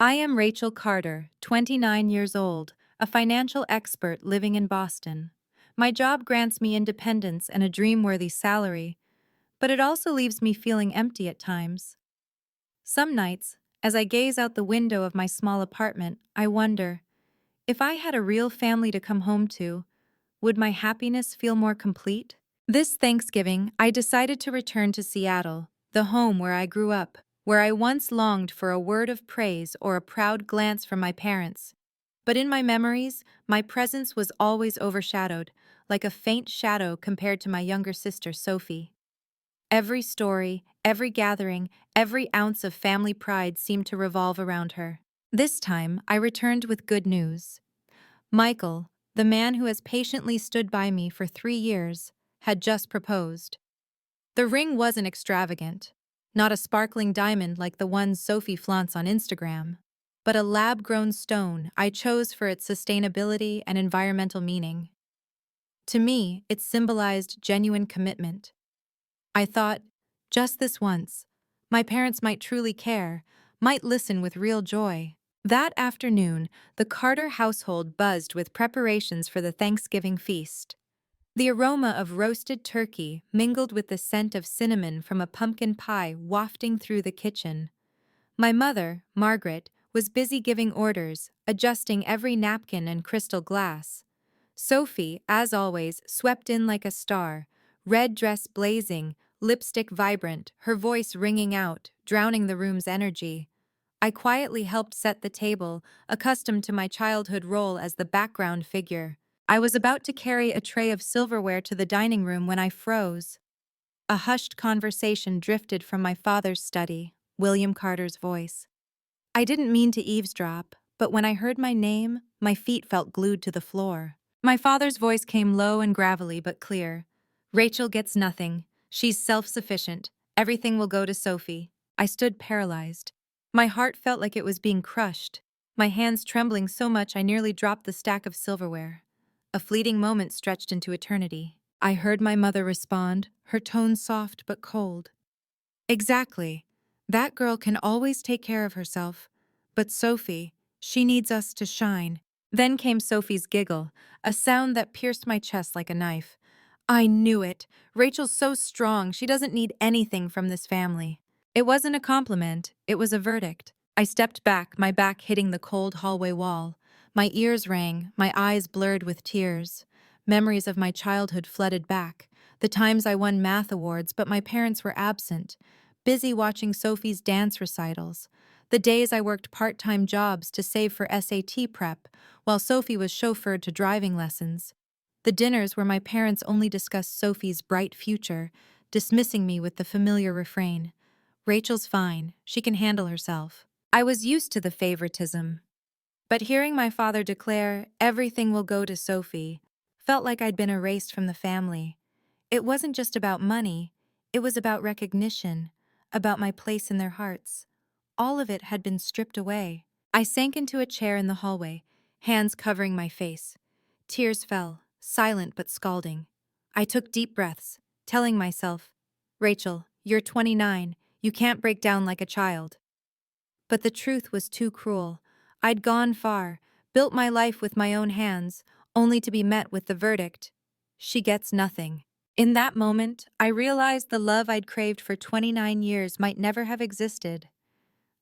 I am Rachel Carter, 29 years old, a financial expert living in Boston. My job grants me independence and a dream-worthy salary, but it also leaves me feeling empty at times. Some nights, as I gaze out the window of my small apartment, I wonder, if I had a real family to come home to, would my happiness feel more complete? This Thanksgiving, I decided to return to Seattle, the home where I grew up, where I once longed for a word of praise or a proud glance from my parents. But in my memories, my presence was always overshadowed, like a faint shadow compared to my younger sister, Sophie. Every story, every gathering, every ounce of family pride seemed to revolve around her. This time, I returned with good news. Michael, the man who has patiently stood by me for 3 years, had just proposed. The ring wasn't extravagant, not a sparkling diamond like the ones Sophie flaunts on Instagram, but a lab-grown stone I chose for its sustainability and environmental meaning. To me, it symbolized genuine commitment. I thought, just this once, my parents might truly care, might listen with real joy. That afternoon, the Carter household buzzed with preparations for the Thanksgiving feast. The aroma of roasted turkey mingled with the scent of cinnamon from a pumpkin pie wafting through the kitchen. My mother, Margaret, was busy giving orders, adjusting every napkin and crystal glass. Sophie, as always, swept in like a star, red dress blazing, lipstick vibrant, her voice ringing out, drowning the room's energy. I quietly helped set the table, accustomed to my childhood role as the background figure. I was about to carry a tray of silverware to the dining room when I froze. A hushed conversation drifted from my father's study, William Carter's voice. I didn't mean to eavesdrop, but when I heard my name, my feet felt glued to the floor. My father's voice came low and gravelly but clear. Rachel gets nothing. She's self-sufficient. Everything will go to Sophie. I stood paralyzed. My heart felt like it was being crushed, my hands trembling so much I nearly dropped the stack of silverware. A fleeting moment stretched into eternity. I heard my mother respond, her tone soft but cold. Exactly. That girl can always take care of herself. But Sophie, she needs us to shine. Then came Sophie's giggle, a sound that pierced my chest like a knife. I knew it. Rachel's so strong, she doesn't need anything from this family. It wasn't a compliment, it was a verdict. I stepped back, my back hitting the cold hallway wall. My ears rang, my eyes blurred with tears. Memories of my childhood flooded back. The times I won math awards, but my parents were absent, busy watching Sophie's dance recitals. The days I worked part-time jobs to save for SAT prep, while Sophie was chauffeured to driving lessons. The dinners where my parents only discussed Sophie's bright future, dismissing me with the familiar refrain, "Rachel's fine, she can handle herself." I was used to the favoritism, but hearing my father declare, "Everything will go to Sophie," felt like I'd been erased from the family. It wasn't just about money, it was about recognition, about my place in their hearts. All of it had been stripped away. I sank into a chair in the hallway, hands covering my face. Tears fell, silent but scalding. I took deep breaths, telling myself, "Rachel, you're 29, you can't break down like a child." But the truth was too cruel. I'd gone far, built my life with my own hands, only to be met with the verdict, "She gets nothing." In that moment, I realized the love I'd craved for 29 years might never have existed.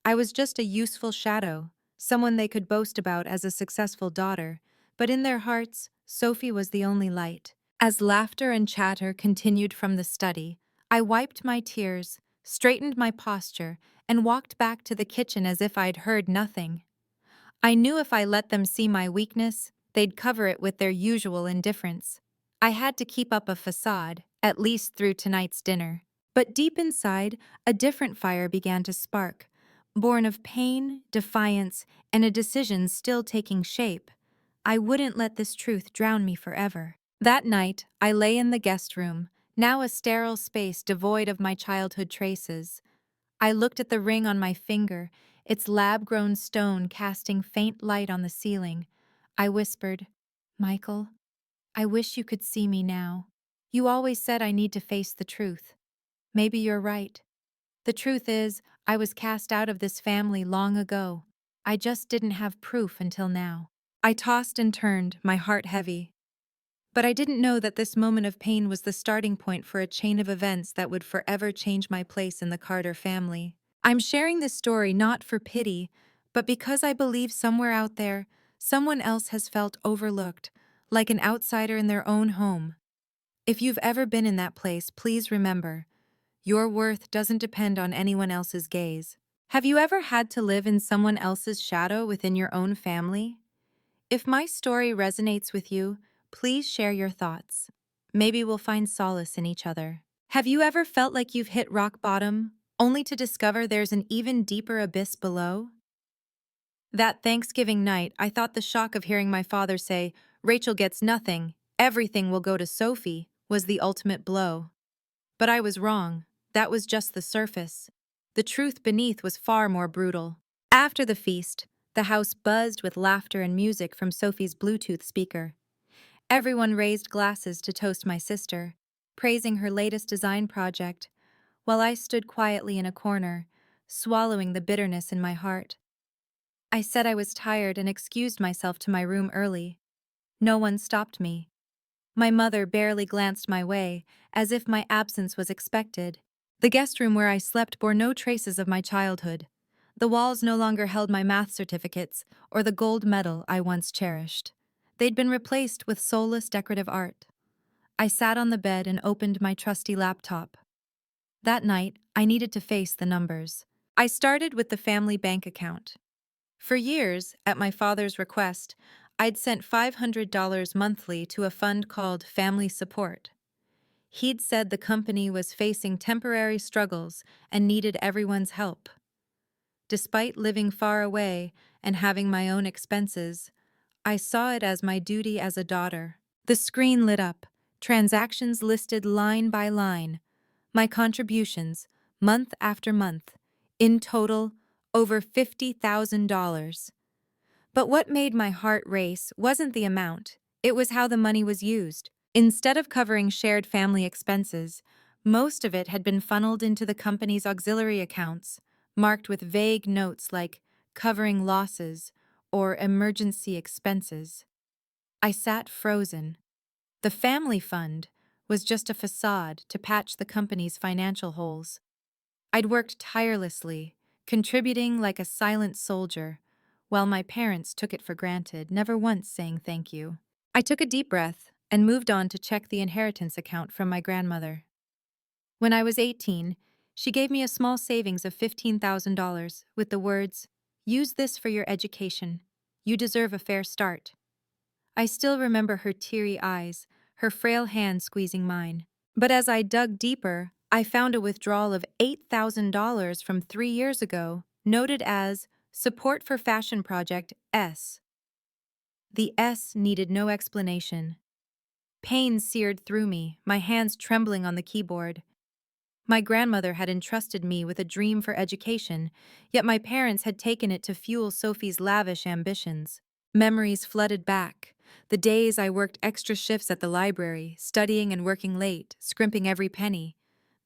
I was just a useful shadow, someone they could boast about as a successful daughter, but in their hearts, Sophie was the only light. As laughter and chatter continued from the study, I wiped my tears, straightened my posture, and walked back to the kitchen as if I'd heard nothing. I knew if I let them see my weakness, they'd cover it with their usual indifference. I had to keep up a facade, at least through tonight's dinner. But deep inside, a different fire began to spark, born of pain, defiance, and a decision still taking shape. I wouldn't let this truth drown me forever. That night, I lay in the guest room, now a sterile space devoid of my childhood traces. I looked at the ring on my finger, its lab-grown stone casting faint light on the ceiling. I whispered, "Michael, I wish you could see me now. You always said I need to face the truth. Maybe you're right. The truth is, I was cast out of this family long ago. I just didn't have proof until now. I tossed and turned, my heart heavy. But I didn't know that this moment of pain was the starting point for a chain of events that would forever change my place in the Carter family. I'm sharing this story not for pity, but because I believe somewhere out there, someone else has felt overlooked, like an outsider in their own home. If you've ever been in that place, please remember, your worth doesn't depend on anyone else's gaze. Have you ever had to live in someone else's shadow within your own family? If my story resonates with you, please share your thoughts. Maybe we'll find solace in each other. Have you ever felt like you've hit rock bottom, only to discover there's an even deeper abyss below? That Thanksgiving night, I thought the shock of hearing my father say, "Rachel gets nothing, everything will go to Sophie," was the ultimate blow. But I was wrong. That was just the surface. The truth beneath was far more brutal. After the feast, the house buzzed with laughter and music from Sophie's Bluetooth speaker. Everyone raised glasses to toast my sister, praising her latest design project, while I stood quietly in a corner, swallowing the bitterness in my heart. I said I was tired and excused myself to my room early. No one stopped me. My mother barely glanced my way, as if my absence was expected. The guest room where I slept bore no traces of my childhood. The walls no longer held my math certificates or the gold medal I once cherished. They'd been replaced with soulless decorative art. I sat on the bed and opened my trusty laptop. That night, I needed to face the numbers. I started with the family bank account. For years, at my father's request, I'd sent $500 monthly to a fund called Family Support. He'd said the company was facing temporary struggles and needed everyone's help. Despite living far away and having my own expenses, I saw it as my duty as a daughter. The screen lit up, transactions listed line by line, my contributions, month after month, in total, over $50,000. But what made my heart race wasn't the amount, it was how the money was used. Instead of covering shared family expenses, most of it had been funneled into the company's auxiliary accounts, marked with vague notes like covering losses or emergency expenses. I sat frozen. The family fund was just a facade to patch the company's financial holes. I'd worked tirelessly, contributing like a silent soldier, while my parents took it for granted, never once saying thank you. I took a deep breath and moved on to check the inheritance account from my grandmother. When I was 18, she gave me a small savings of $15,000 with the words, "Use this for your education. You deserve a fair start." I still remember her teary eyes, her frail hand squeezing mine. But as I dug deeper, I found a withdrawal of $8,000 from 3 years ago, noted as Support for Fashion Project S. The S needed no explanation. Pain seared through me, my hands trembling on the keyboard. My grandmother had entrusted me with a dream for education, yet my parents had taken it to fuel Sophie's lavish ambitions. Memories flooded back. The days I worked extra shifts at the library, studying and working late, scrimping every penny.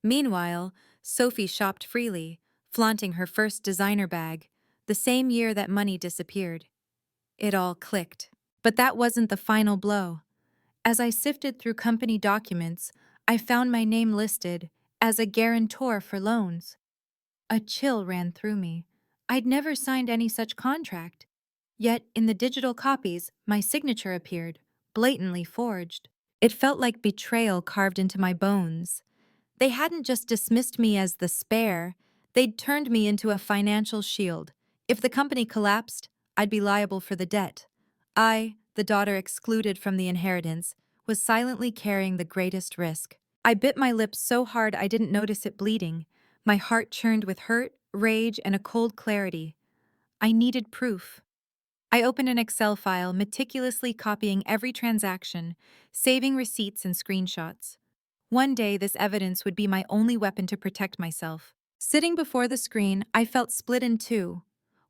Meanwhile, Sophie shopped freely, flaunting her first designer bag, the same year that money disappeared. It all clicked. But that wasn't the final blow. As I sifted through company documents, I found my name listed as a guarantor for loans. A chill ran through me. I'd never signed any such contract. Yet, in the digital copies, my signature appeared, blatantly forged. It felt like betrayal carved into my bones. They hadn't just dismissed me as the spare, they'd turned me into a financial shield. If the company collapsed, I'd be liable for the debt. I, the daughter excluded from the inheritance, was silently carrying the greatest risk. I bit my lips so hard I didn't notice it bleeding. My heart churned with hurt, rage, and a cold clarity. I needed proof. I opened an Excel file, meticulously copying every transaction, saving receipts and screenshots. One day, this evidence would be my only weapon to protect myself. Sitting before the screen, I felt split in two.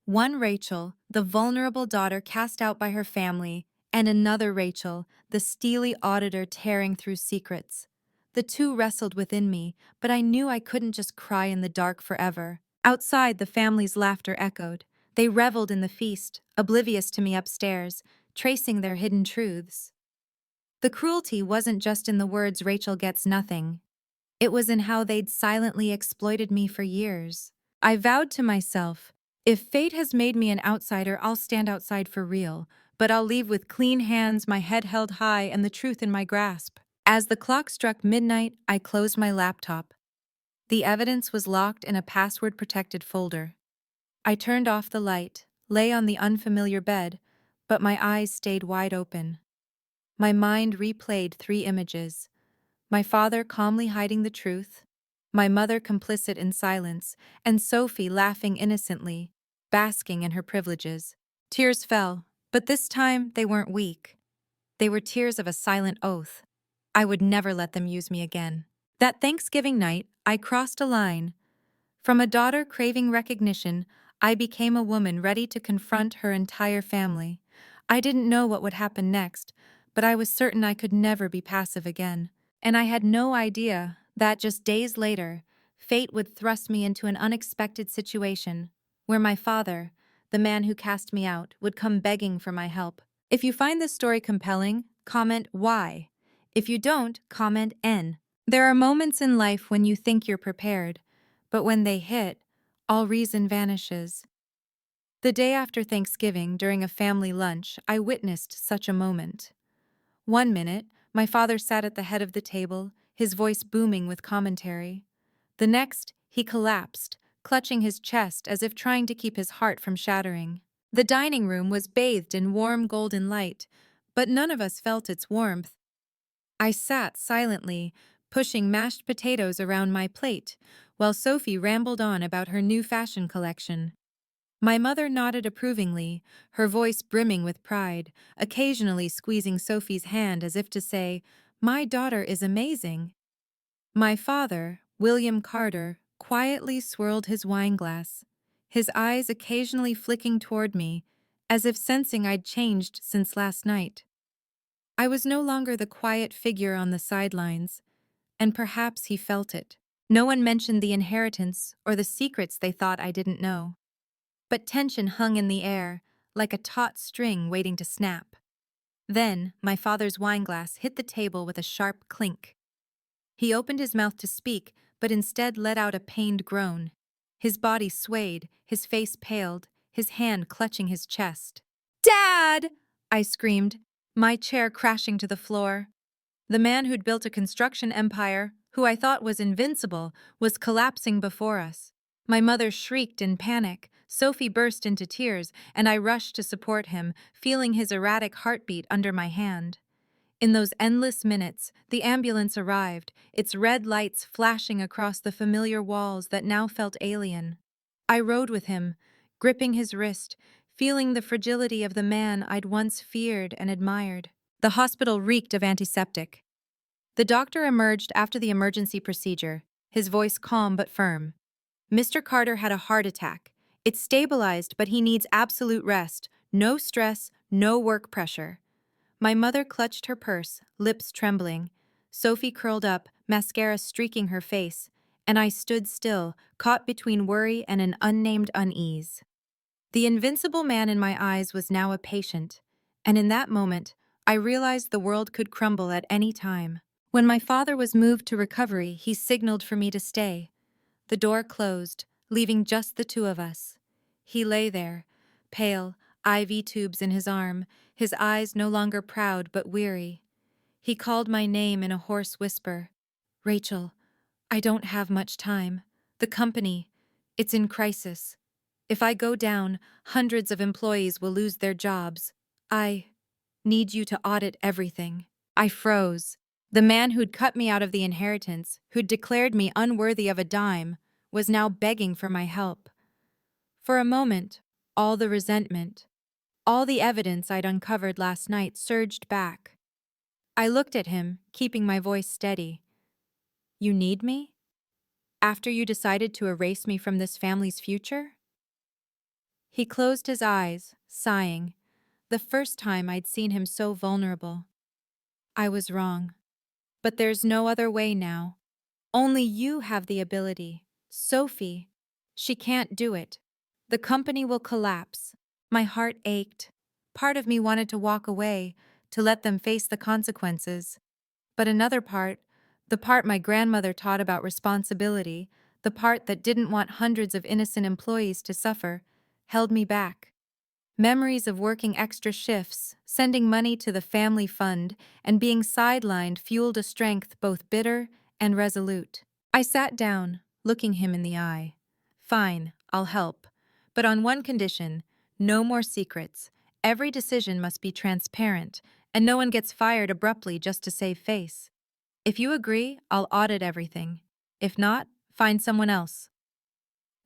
One Rachel, the vulnerable daughter cast out by her family, and another Rachel, the steely auditor tearing through secrets. The two wrestled within me, but I knew I couldn't just cry in the dark forever. Outside, the family's laughter echoed. They reveled in the feast, oblivious to me upstairs, tracing their hidden truths. The cruelty wasn't just in the words "Rachel gets nothing." It was in how they'd silently exploited me for years. I vowed to myself, if fate has made me an outsider, I'll stand outside for real, but I'll leave with clean hands, my head held high, and the truth in my grasp. As the clock struck midnight, I closed my laptop. The evidence was locked in a password-protected folder. I turned off the light, lay on the unfamiliar bed, but my eyes stayed wide open. My mind replayed 3 images: my father calmly hiding the truth, my mother complicit in silence, and Sophie laughing innocently, basking in her privileges. Tears fell, but this time they weren't weak. They were tears of a silent oath. I would never let them use me again. That Thanksgiving night, I crossed a line. From a daughter craving recognition, I became a woman ready to confront her entire family. I didn't know what would happen next, but I was certain I could never be passive again. And I had no idea that just days later, fate would thrust me into an unexpected situation where my father, the man who cast me out, would come begging for my help. If you find this story compelling, comment Y. If you don't, comment N. There are moments in life when you think you're prepared, but when they hit, all reason vanishes. The day after Thanksgiving, during a family lunch, I witnessed such a moment. One minute, my father sat at the head of the table, his voice booming with commentary. The next, he collapsed, clutching his chest as if trying to keep his heart from shattering. The dining room was bathed in warm golden light, but none of us felt its warmth. I sat silently, pushing mashed potatoes around my plate, while Sophie rambled on about her new fashion collection. My mother nodded approvingly, her voice brimming with pride, occasionally squeezing Sophie's hand as if to say, "My daughter is amazing." My father, William Carter, quietly swirled his wineglass, his eyes occasionally flicking toward me, as if sensing I'd changed since last night. I was no longer the quiet figure on the sidelines, and perhaps he felt it. No one mentioned the inheritance or the secrets they thought I didn't know. But tension hung in the air, like a taut string waiting to snap. Then, my father's wineglass hit the table with a sharp clink. He opened his mouth to speak, but instead let out a pained groan. His body swayed, his face paled, his hand clutching his chest. "Dad!" I screamed, my chair crashing to the floor. The man who'd built a construction empire, who I thought was invincible, was collapsing before us. My mother shrieked in panic, Sophie burst into tears, and I rushed to support him, feeling his erratic heartbeat under my hand. In those endless minutes, the ambulance arrived, its red lights flashing across the familiar walls that now felt alien. I rode with him, gripping his wrist, feeling the fragility of the man I'd once feared and admired. The hospital reeked of antiseptic. The doctor emerged after the emergency procedure, his voice calm but firm. "Mr. Carter had a heart attack. It's stabilized, but he needs absolute rest. No stress, no work pressure." My mother clutched her purse, lips trembling. Sophie curled up, mascara streaking her face, and I stood still, caught between worry and an unnamed unease. The invincible man in my eyes was now a patient, and in that moment, I realized the world could crumble at any time. When my father was moved to recovery, he signaled for me to stay. The door closed, leaving just the two of us. He lay there, pale, IV tubes in his arm, his eyes no longer proud but weary. He called my name in a hoarse whisper. "Rachel, I don't have much time. The company, it's in crisis. If I go down, hundreds of employees will lose their jobs. I need you to audit everything." I froze. The man who'd cut me out of the inheritance, who'd declared me unworthy of a dime, was now begging for my help. For a moment, all the resentment, all the evidence I'd uncovered last night surged back. I looked at him, keeping my voice steady. "You need me? After you decided to erase me from this family's future?" He closed his eyes, sighing, the first time I'd seen him so vulnerable. "I was wrong. But there's no other way now. Only you have the ability. Sophie, she can't do it. The company will collapse. My heart ached. Part of me wanted to walk away, to let them face the consequences. But another part, the part my grandmother taught about responsibility, the part that didn't want hundreds of innocent employees to suffer, held me back. Memories of working extra shifts, sending money to the family fund, and being sidelined fueled a strength both bitter and resolute. I sat down, looking him in the eye. Fine, I'll help. But on one condition, no more secrets. Every decision must be transparent, and no one gets fired abruptly just to save face. If you agree, I'll audit everything. If not, find someone else.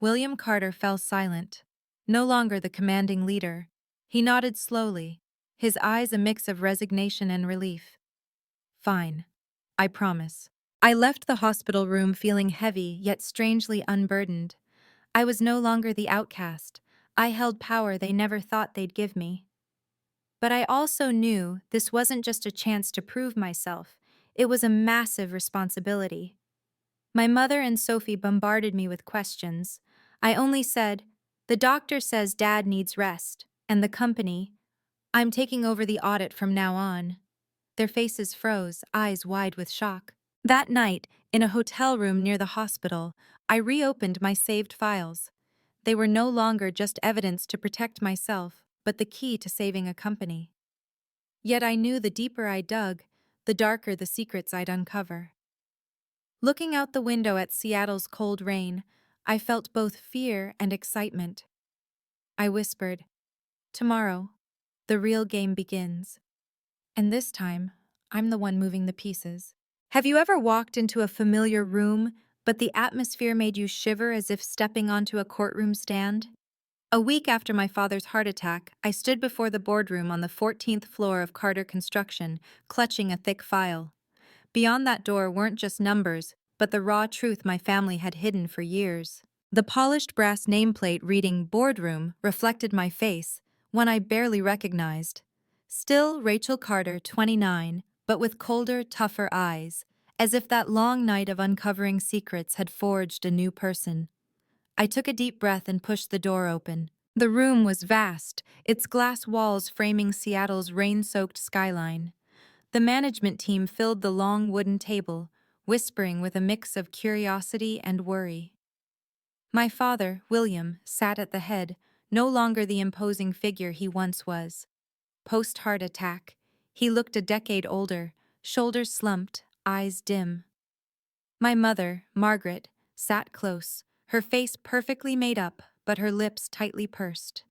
William Carter fell silent, no longer the commanding leader. He nodded slowly, his eyes a mix of resignation and relief. Fine. I promise. I left the hospital room feeling heavy yet strangely unburdened. I was no longer the outcast. I held power they never thought they'd give me. But I also knew this wasn't just a chance to prove myself. It was a massive responsibility. My mother and Sophie bombarded me with questions. I only said, "The doctor says Dad needs rest," and the company, "I'm taking over the audit from now on." Their faces froze, eyes wide with shock. That night, in a hotel room near the hospital, I reopened my saved files. They were no longer just evidence to protect myself, but the key to saving a company. Yet I knew the deeper I dug, the darker the secrets I'd uncover. Looking out the window at Seattle's cold rain, I felt both fear and excitement. I whispered, "Tomorrow, the real game begins. And this time, I'm the one moving the pieces." Have you ever walked into a familiar room, but the atmosphere made you shiver as if stepping onto a courtroom stand? A week after my father's heart attack, I stood before the boardroom on the 14th floor of Carter Construction, clutching a thick file. Beyond that door weren't just numbers, but the raw truth my family had hidden for years. The polished brass nameplate reading "Boardroom" reflected my face, one I barely recognized. Still Rachel Carter, 29, but with colder, tougher eyes, as if that long night of uncovering secrets had forged a new person. I took a deep breath and pushed the door open. The room was vast, its glass walls framing Seattle's rain-soaked skyline. The management team filled the long wooden table, whispering with a mix of curiosity and worry. My father, William, sat at the head, no longer the imposing figure he once was. Post-heart attack, he looked a decade older, shoulders slumped, eyes dim. My mother, Margaret, sat close, her face perfectly made up, but her lips tightly pursed.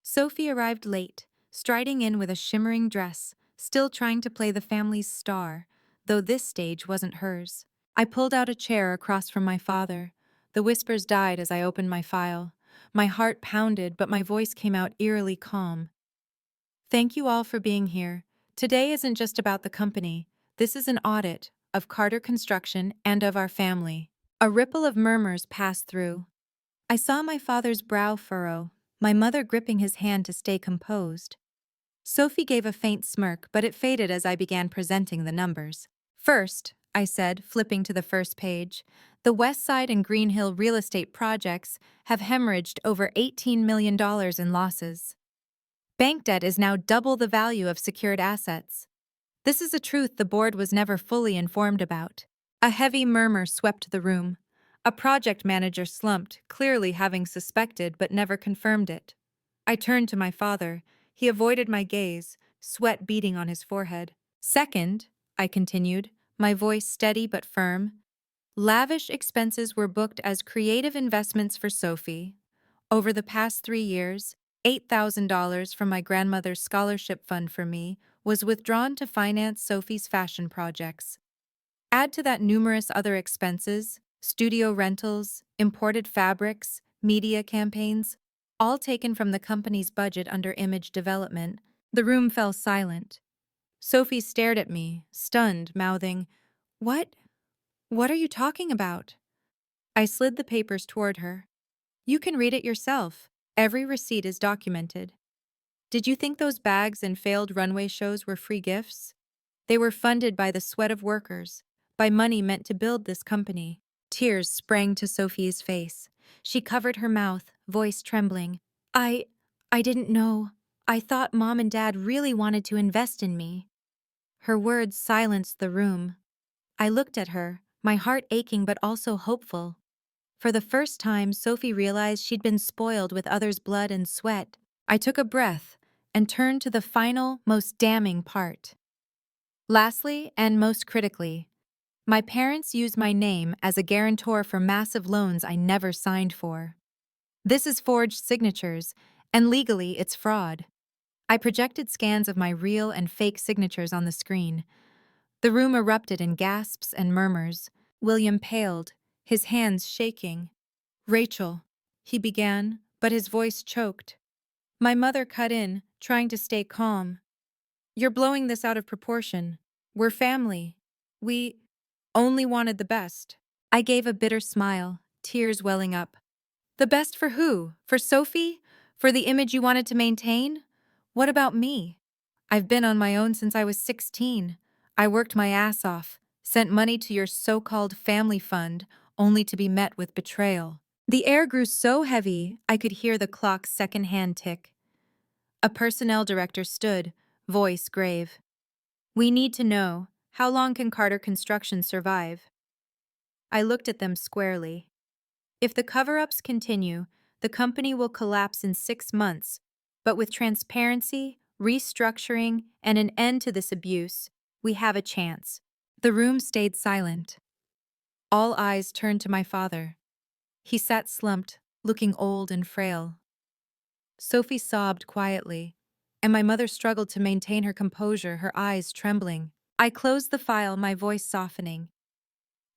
Sophie arrived late, striding in with a shimmering dress, still trying to play the family's star, though this stage wasn't hers. I pulled out a chair across from my father. The whispers died as I opened my file. My heart pounded, but my voice came out eerily calm. "Thank you all for being here. Today isn't just about the company. This is an audit of Carter Construction and of our family." A ripple of murmurs passed through. I saw my father's brow furrow, my mother gripping his hand to stay composed. Sophie gave a faint smirk, but it faded as I began presenting the numbers. "First," I said, flipping to the first page, "the West Side and Green Hill real estate projects have hemorrhaged over $18 million in losses. Bank debt is now double the value of secured assets. This is a truth the board was never fully informed about." A heavy murmur swept the room. A project manager slumped, clearly having suspected but never confirmed it. I turned to my father. He avoided my gaze, sweat beading on his forehead. "Second," I continued, my voice steady but firm, "lavish expenses were booked as creative investments for Sophie. Over the past 3 years, $8,000 from my grandmother's scholarship fund for me was withdrawn to finance Sophie's fashion projects. Add to that numerous other expenses, studio rentals, imported fabrics, media campaigns, all taken from the company's budget under image development." The room fell silent. Sophie stared at me, stunned, mouthing, "What? What are you talking about?" I slid the papers toward her. "You can read it yourself. Every receipt is documented. Did you think those bags and failed runway shows were free gifts? They were funded by the sweat of workers, by money meant to build this company." Tears sprang to Sophie's face. She covered her mouth, voice trembling. I didn't know. I thought Mom and Dad really wanted to invest in me. Her words silenced the room. I looked at her, my heart aching but also hopeful. For the first time, Sophie realized she'd been spoiled with others' blood and sweat. I took a breath and turned to the final, most damning part. Lastly, and most critically, my parents used my name as a guarantor for massive loans I never signed for. This is forged signatures, and legally it's fraud. I projected scans of my real and fake signatures on the screen. The room erupted in gasps and murmurs. William paled, his hands shaking. "Rachel," he began, but his voice choked. My mother cut in, trying to stay calm. "You're blowing this out of proportion. We're family. We only wanted the best." I gave a bitter smile, tears welling up. "The best for who? For Sophie? For the image you wanted to maintain? What about me? I've been on my own since I was 16. I worked my ass off, sent money to your so-called family fund, only to be met with betrayal." The air grew so heavy I could hear the clock's second-hand tick. A personnel director stood, voice grave. "We need to know, how long can Carter Construction survive?" I looked at them squarely. "If the cover-ups continue, the company will collapse in 6 months, but with transparency, restructuring, and an end to this abuse, we have a chance." The room stayed silent. All eyes turned to my father. He sat slumped, looking old and frail. Sophie sobbed quietly, and my mother struggled to maintain her composure, her eyes trembling. I closed the file, my voice softening.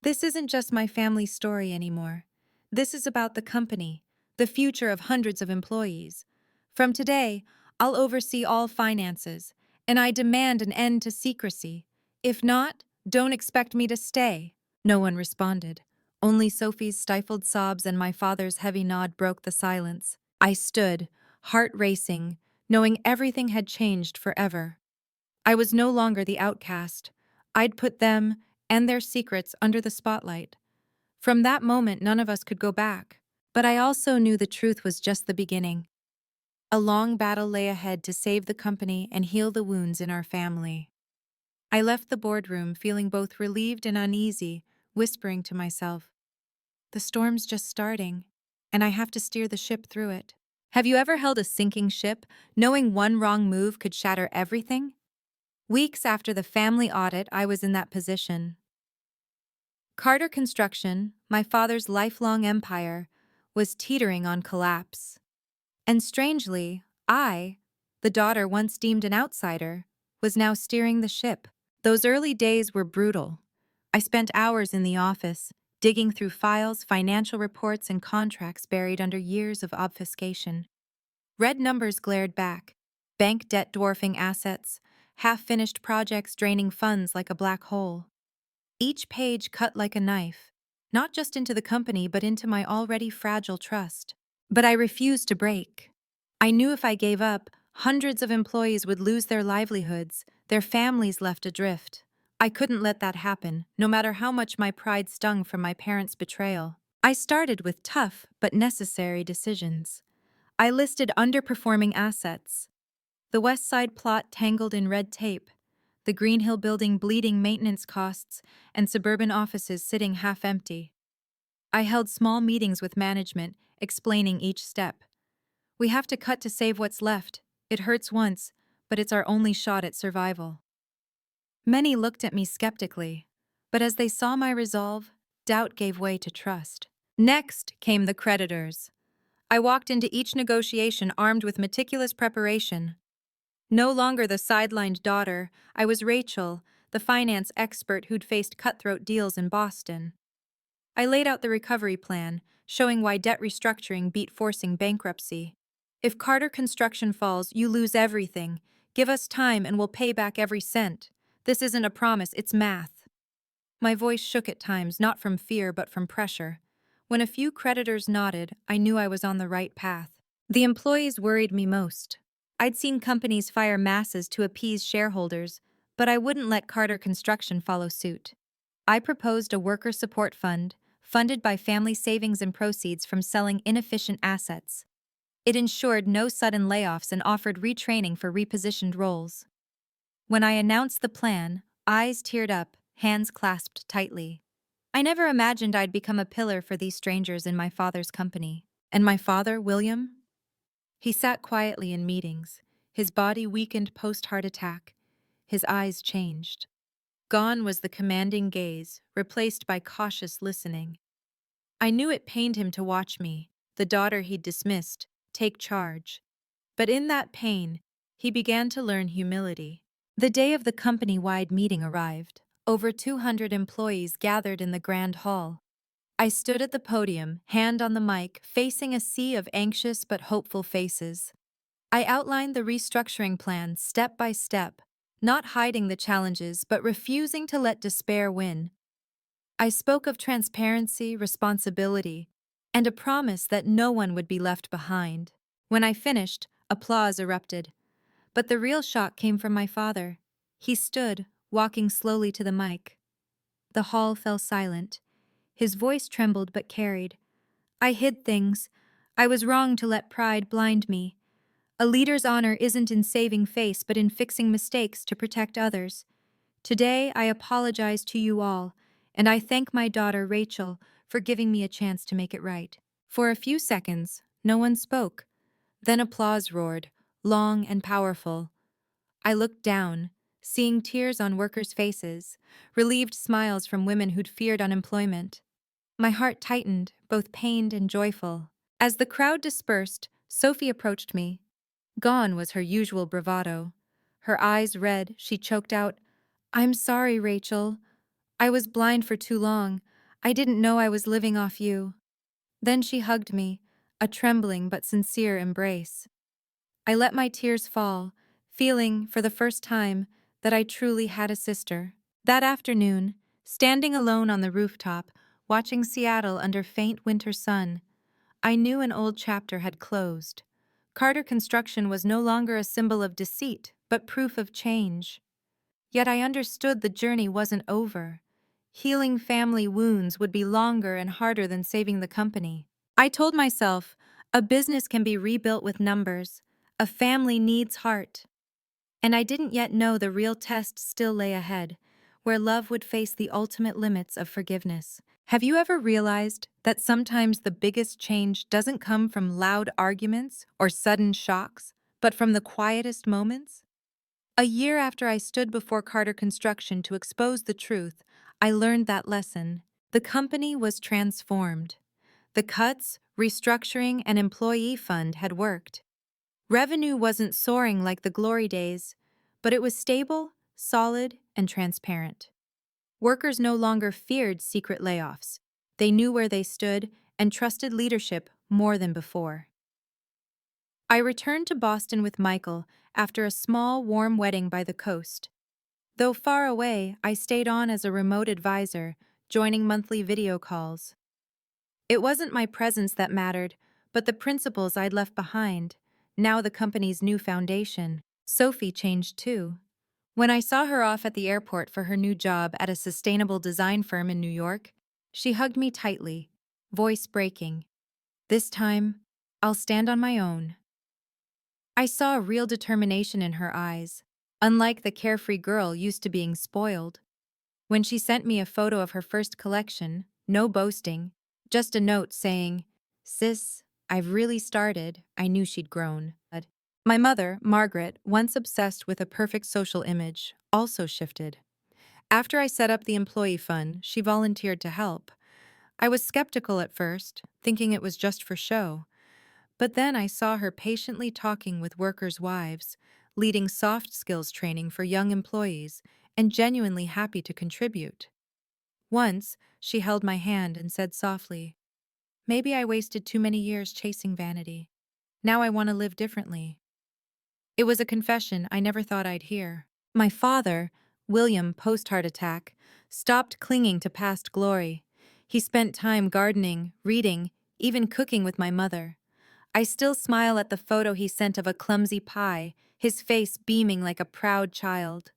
"This isn't just my family story anymore. This is about the company, the future of hundreds of employees. From today, I'll oversee all finances, and I demand an end to secrecy. If not, don't expect me to stay." No one responded. Only Sophie's stifled sobs and my father's heavy nod broke the silence. I stood, heart racing, knowing everything had changed forever. I was no longer the outcast. I'd put them and their secrets under the spotlight. From that moment, none of us could go back. But I also knew the truth was just the beginning. A long battle lay ahead to save the company and heal the wounds in our family. I left the boardroom feeling both relieved and uneasy, whispering to myself, "The storm's just starting, and I have to steer the ship through it." Have you ever held a sinking ship, knowing one wrong move could shatter everything? Weeks after the family audit, I was in that position. Carter Construction, my father's lifelong empire, was teetering on collapse. And strangely, I, the daughter once deemed an outsider, was now steering the ship. Those early days were brutal. I spent hours in the office, digging through files, financial reports, and contracts buried under years of obfuscation. Red numbers glared back, bank debt dwarfing assets, half-finished projects draining funds like a black hole. Each page cut like a knife, not just into the company but into my already fragile trust. But I refused to break. I knew if I gave up, hundreds of employees would lose their livelihoods, their families left adrift. I couldn't let that happen, no matter how much my pride stung from my parents' betrayal. I started with tough but necessary decisions. I listed underperforming assets. The West Side plot tangled in red tape, the Green Hill building bleeding maintenance costs, and suburban offices sitting half-empty. I held small meetings with management, explaining each step. "We have to cut to save what's left. It hurts once, but it's our only shot at survival." Many looked at me skeptically, but as they saw my resolve, doubt gave way to trust. Next came the creditors. I walked into each negotiation armed with meticulous preparation. No longer the sidelined daughter, I was Rachel, the finance expert who'd faced cutthroat deals in Boston. I laid out the recovery plan, showing why debt restructuring beat forcing bankruptcy. "If Carter Construction falls, you lose everything. Give us time and we'll pay back every cent. This isn't a promise, it's math." My voice shook at times, not from fear but from pressure. When a few creditors nodded, I knew I was on the right path. The employees worried me most. I'd seen companies fire masses to appease shareholders, but I wouldn't let Carter Construction follow suit. I proposed a worker support fund, funded by family savings and proceeds from selling inefficient assets. It ensured no sudden layoffs and offered retraining for repositioned roles. When I announced the plan, eyes teared up, hands clasped tightly. I never imagined I'd become a pillar for these strangers in my father's company. And my father, William? He sat quietly in meetings, his body weakened post-heart attack. His eyes changed. Gone was the commanding gaze, replaced by cautious listening. I knew it pained him to watch me, the daughter he'd dismissed, take charge. But in that pain, he began to learn humility. The day of the company-wide meeting arrived. Over 200 employees gathered in the grand hall. I stood at the podium, hand on the mic, facing a sea of anxious but hopeful faces. I outlined the restructuring plan step by step, not hiding the challenges but refusing to let despair win. I spoke of transparency, responsibility, and a promise that no one would be left behind. When I finished, applause erupted. But the real shock came from my father. He stood, walking slowly to the mic. The hall fell silent. His voice trembled but carried. I hid things. I was wrong to let pride blind me. A leader's honor isn't in saving face but in fixing mistakes to protect others. Today I apologize to you all, and I thank my daughter Rachel for giving me a chance to make it right. For a few seconds, no one spoke. Then applause roared, long and powerful. I looked down, seeing tears on workers' faces, relieved smiles from women who'd feared unemployment. My heart tightened, both pained and joyful. As the crowd dispersed, Sophie approached me. Gone was her usual bravado. Her eyes red, she choked out, "I'm sorry, Rachel. I was blind for too long. I didn't know I was living off you." Then she hugged me, a trembling but sincere embrace. I let my tears fall, feeling, for the first time, that I truly had a sister. That afternoon, standing alone on the rooftop, watching Seattle under faint winter sun, I knew an old chapter had closed. Carter Construction was no longer a symbol of deceit, but proof of change. Yet I understood the journey wasn't over. Healing family wounds would be longer and harder than saving the company. I told myself, a business can be rebuilt with numbers. A family needs heart. And I didn't yet know the real test still lay ahead, where love would face the ultimate limits of forgiveness. Have you ever realized that sometimes the biggest change doesn't come from loud arguments or sudden shocks, but from the quietest moments? A year after I stood before Carter Construction to expose the truth, I learned that lesson. The company was transformed. The cuts, restructuring, and employee fund had worked. Revenue wasn't soaring like the glory days, but it was stable, solid, and transparent. Workers no longer feared secret layoffs. They knew where they stood and trusted leadership more than before. I returned to Boston with Michael after a small, warm wedding by the coast. Though far away, I stayed on as a remote advisor, joining monthly video calls. It wasn't my presence that mattered, but the principles I'd left behind, now the company's new foundation. Sophie changed too. When I saw her off at the airport for her new job at a sustainable design firm in New York, she hugged me tightly, voice breaking. This time, I'll stand on my own. I saw a real determination in her eyes, unlike the carefree girl used to being spoiled. When she sent me a photo of her first collection, no boasting, just a note saying, "Sis, I've really started," I knew she'd grown. My mother, Margaret, once obsessed with a perfect social image, also shifted. After I set up the employee fund, she volunteered to help. I was skeptical at first, thinking it was just for show. But then I saw her patiently talking with workers' wives, leading soft skills training for young employees, and genuinely happy to contribute. Once, she held my hand and said softly, "Maybe I wasted too many years chasing vanity. Now I want to live differently." It was a confession I never thought I'd hear. My father, William, post-heart attack, stopped clinging to past glory. He spent time gardening, reading, even cooking with my mother. I still smile at the photo he sent of a clumsy pie, his face beaming like a proud child.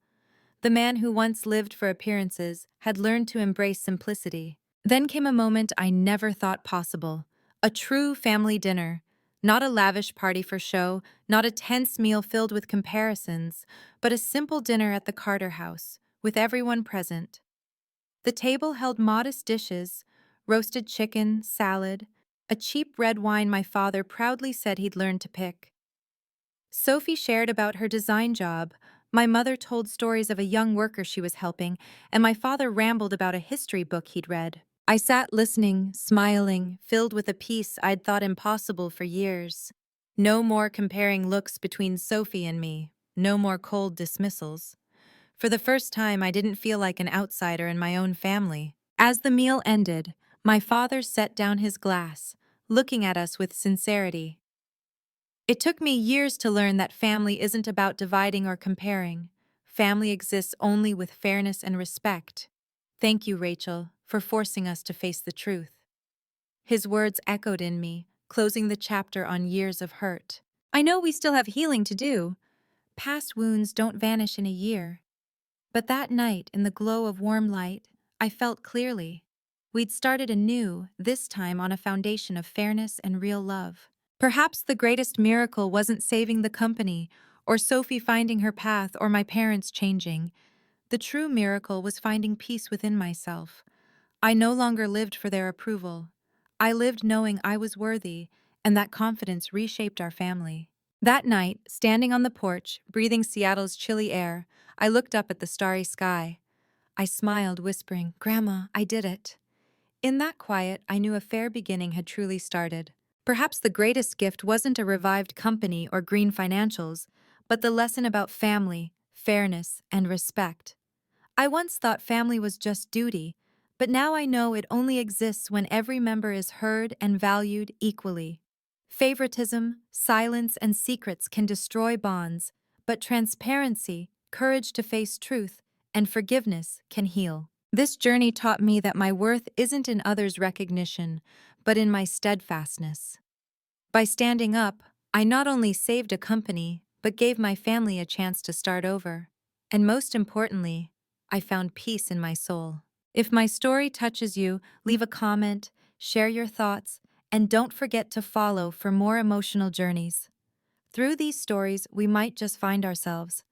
The man who once lived for appearances had learned to embrace simplicity. Then came a moment I never thought possible. A true family dinner. Not a lavish party for show, not a tense meal filled with comparisons, but a simple dinner at the Carter house, with everyone present. The table held modest dishes, roasted chicken, salad, a cheap red wine my father proudly said he'd learned to pick. Sophie shared about her design job, my mother told stories of a young worker she was helping, and my father rambled about a history book he'd read. I sat listening, smiling, filled with a peace I'd thought impossible for years. No more comparing looks between Sophie and me, no more cold dismissals. For the first time, I didn't feel like an outsider in my own family. As the meal ended, my father set down his glass, looking at us with sincerity. It took me years to learn that family isn't about dividing or comparing. Family exists only with fairness and respect. Thank you, Rachel, for forcing us to face the truth. His words echoed in me, closing the chapter on years of hurt. I know we still have healing to do. Past wounds don't vanish in a year. But that night, in the glow of warm light, I felt clearly. We'd started anew, this time on a foundation of fairness and real love. Perhaps the greatest miracle wasn't saving the company, or Sophie finding her path, or my parents changing. The true miracle was finding peace within myself. I no longer lived for their approval. I lived knowing I was worthy, and that confidence reshaped our family. That night, standing on the porch, breathing Seattle's chilly air, I looked up at the starry sky. I smiled, whispering, "Grandma, I did it." In that quiet, I knew a fair beginning had truly started. Perhaps the greatest gift wasn't a revived company or green financials, but the lesson about family, fairness, and respect. I once thought family was just duty, but now I know it only exists when every member is heard and valued equally. Favoritism, silence, and secrets can destroy bonds, but transparency, courage to face truth, and forgiveness can heal. This journey taught me that my worth isn't in others' recognition, but in my steadfastness. By standing up, I not only saved a company, but gave my family a chance to start over. And most importantly, I found peace in my soul. If my story touches you, leave a comment, share your thoughts, and don't forget to follow for more emotional journeys. Through these stories, we might just find ourselves,